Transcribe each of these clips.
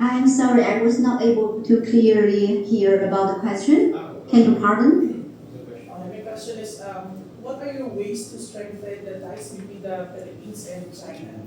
I'm sorry, I was not able to clearly hear about the question. Can you pardon? My question is, what are your ways to strengthen the ties between the Philippines and China?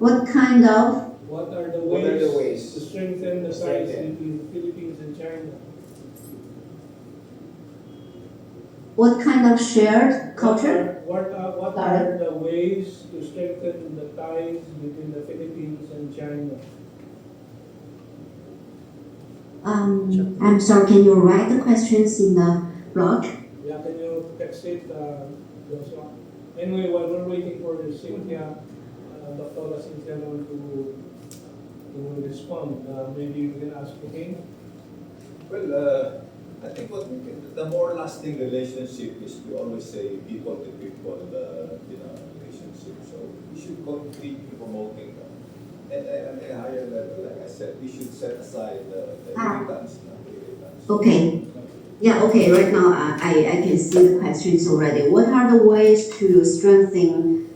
What kind of? What are the What are the ways ways to strengthen the ties Strengthen. between the Philippines and China? What kind of shared culture? What are the ways to strengthen the ties between the Philippines and China? I'm sorry, can you write the questions in the blog? Yeah, can you text it, Joshua? Anyway, while we're waiting for Cynthia, Dr. Cynthia to respond, maybe we can ask again. Well, I think the more lasting relationship is, we always say people to people, relationship. So we should continue promoting that. And at a higher level, like I said, we should set aside the irritants. Okay. Yeah, okay, right now I can see the questions already. What are the ways to strengthen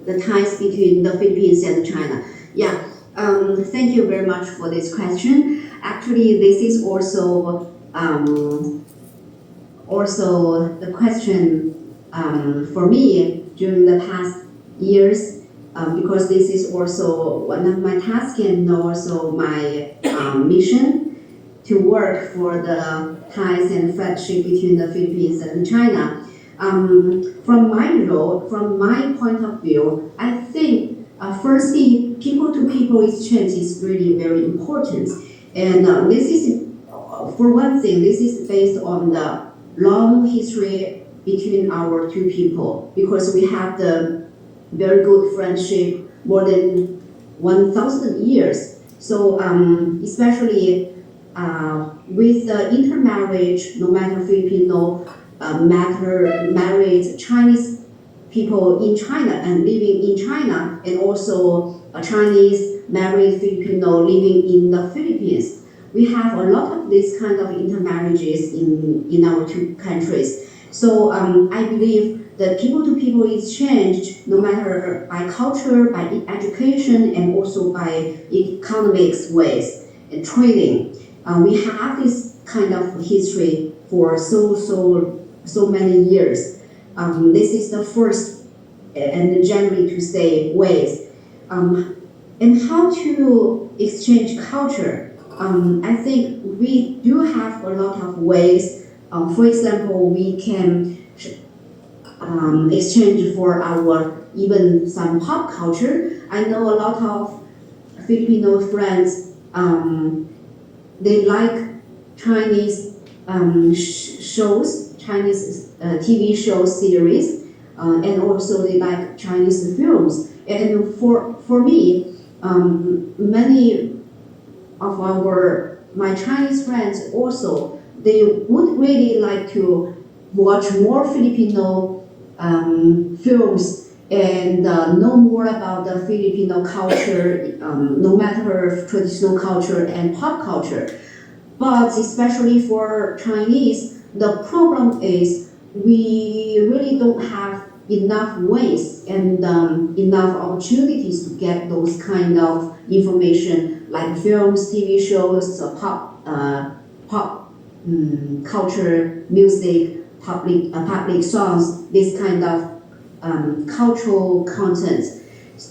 the ties between the Philippines and China? Yeah, thank you very much for this question. Actually, this is also the question for me during the past years, because this is also one of my tasks and also my mission to work for the ties and friendship between the Philippines and China. From my point of view, I think firstly, people-to-people exchange is really very important, and this is, for one thing, this is based on the long history between our two people, because we have the very good friendship more than 1,000 years. So especially with the intermarriage, no matter Filipino, married Chinese people in China and living in China, and also a Chinese married Filipino living in the Philippines. We have a lot of these kind of intermarriages in our two countries. So I believe that people-to-people exchange, no matter by culture, by education, and also by economics ways and trading, we have this kind of history for so many years. This is the first and generally to say ways. And how to exchange culture? I think we do have a lot of ways. For example, we can exchange for our even some pop culture. I know a lot of Filipino friends. They like Chinese shows, Chinese TV shows series, and also they like Chinese films. And for me, many of my Chinese friends also, they would really like to watch more Filipino films and know more about the Filipino culture, no matter traditional culture and pop culture. But especially for Chinese, the problem is we really don't have enough ways and enough opportunities to get those kind of information like films, TV shows, pop culture, music, public songs, this kind of cultural content.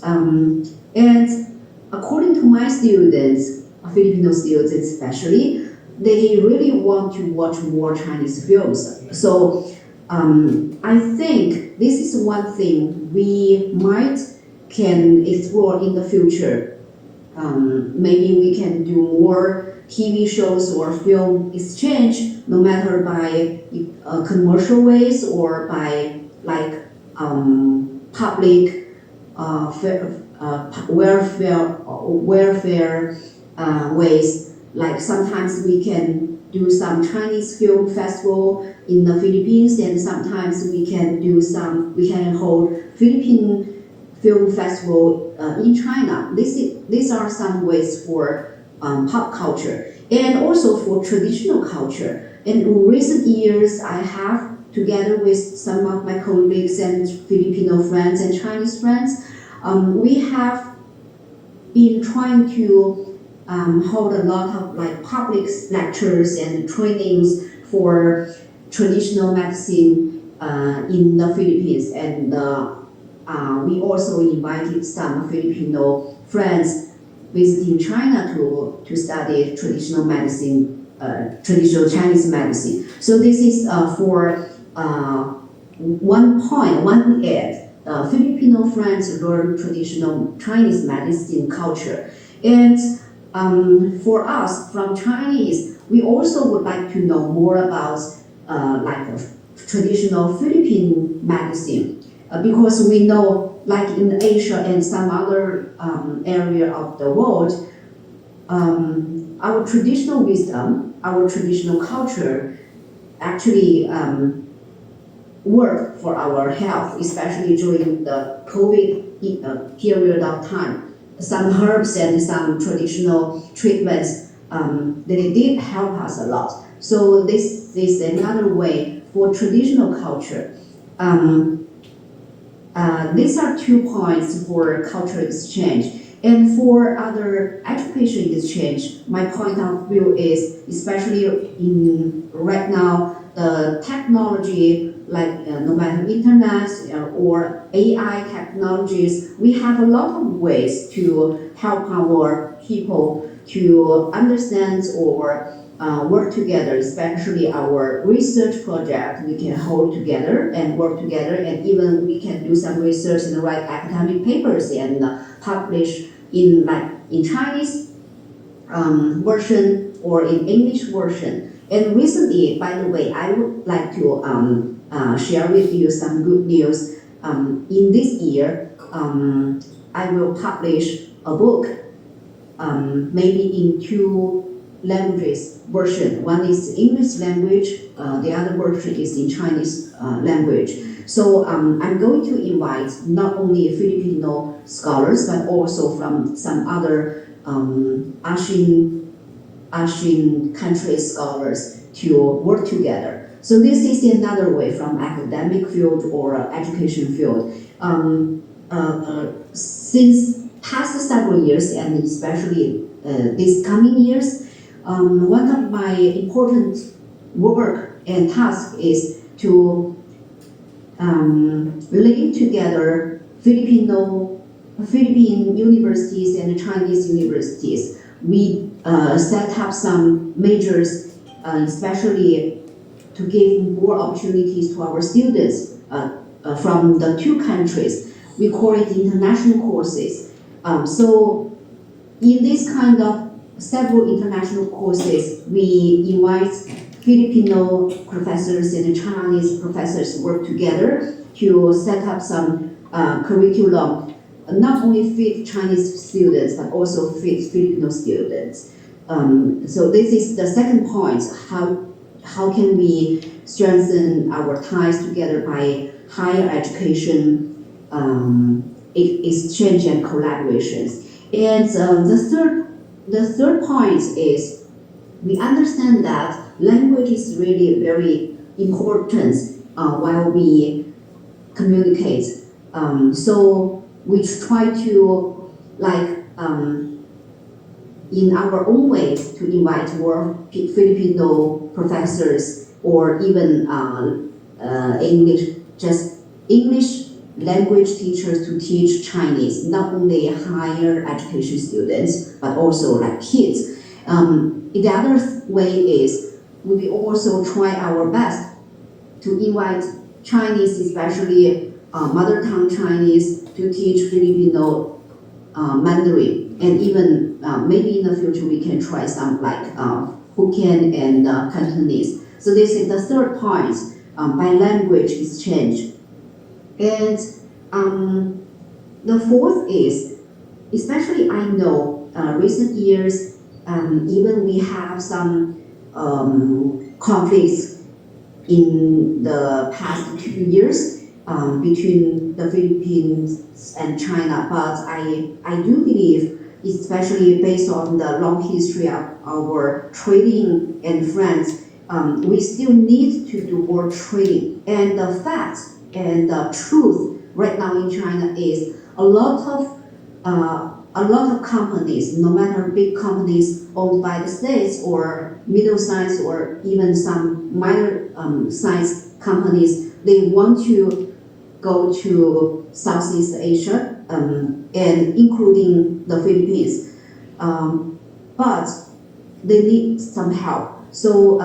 And according to my students, Filipino students especially, they really want to watch more Chinese films. So I think this is one thing we can explore in the future. Maybe we can do more TV shows or film exchange, no matter by commercial ways or by like public welfare ways. Like sometimes we can do some Chinese film festival in the Philippines, and sometimes we can hold Philippine film festival in China. These are some ways for pop culture and also for traditional culture. In recent years, I have, together with some of my colleagues and Filipino friends and Chinese friends, we have been trying to hold a lot of like public lectures and trainings for traditional medicine in the Philippines, and we also invited some Filipino friends visiting China to study traditional medicine, traditional Chinese medicine. So this is for one aid. Filipino friends learn traditional Chinese medicine culture, and for us from Chinese, we also would like to know more about like traditional Philippine medicine, because we know, like in Asia and some other area of the world, our traditional wisdom, our traditional culture actually work for our health, especially during the COVID period of time. Some herbs and some traditional treatments, they did help us a lot. So this is another way for traditional culture. These are 2 points for cultural exchange. And for other education exchange, my point of view is, especially in right now, the technology, like no matter internet or AI technologies, we have a lot of ways to help our people to understand or work together, especially our research project. We can hold together and work together, and even we can do some research and write academic papers and publish in Chinese version or in English version. And recently, by the way, I would like to share with you some good news. In this year, I will publish a book, maybe in 2 languages version. One is English language, the other version is in Chinese language. So I'm going to invite not only Filipino scholars, but also from some other Asian country scholars to work together. So this is another way from academic field or education field. Since past several years, and especially these coming years, one of my important work and task is to link together Philippine universities and Chinese universities. We set up some measures, especially to give more opportunities to our students from the 2 countries. We call it international courses. So in this kind of several international courses, we invite Filipino professors and Chinese professors work together to set up some curriculum, not only fit Chinese students, but also fit Filipino students. So this is the second point, how can we strengthen our ties together by higher education exchange and collaborations. And the third point is, we understand that language is really very important while we communicate. So we try to, like, in our own ways, to invite more Filipino professors or even English language teachers to teach Chinese, not only higher education students, but also like kids. The other way is, we also try our best to invite Chinese, especially mother tongue Chinese, to teach Filipino Mandarin, and even maybe in the future we can try some like Hokkien and Cantonese. So this is the third point, by language exchange. And the fourth is, especially I know recent years, even we have some conflicts in the past 2 years between the Philippines and China, but I do believe, especially based on the long history of our trading and friends, we still need to do more trading. And the fact and the truth right now in China is a lot of companies, no matter big companies owned by the states or middle-sized or even some minor sized companies, they want to go to Southeast Asia and including the Philippines, but they need some help. So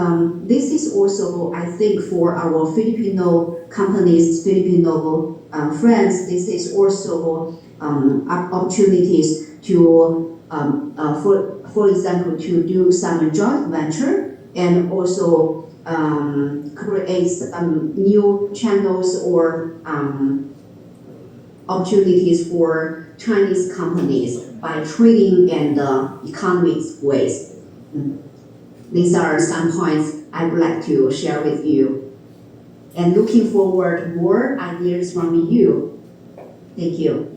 this is also, I think, for our Filipino companies, Filipino friends, this is also opportunities to, for example, to do some joint venture and also create new channels or opportunities for Chinese companies by trading and economic ways. These are some points I would like to share with you. And looking forward more ideas from you. Thank you.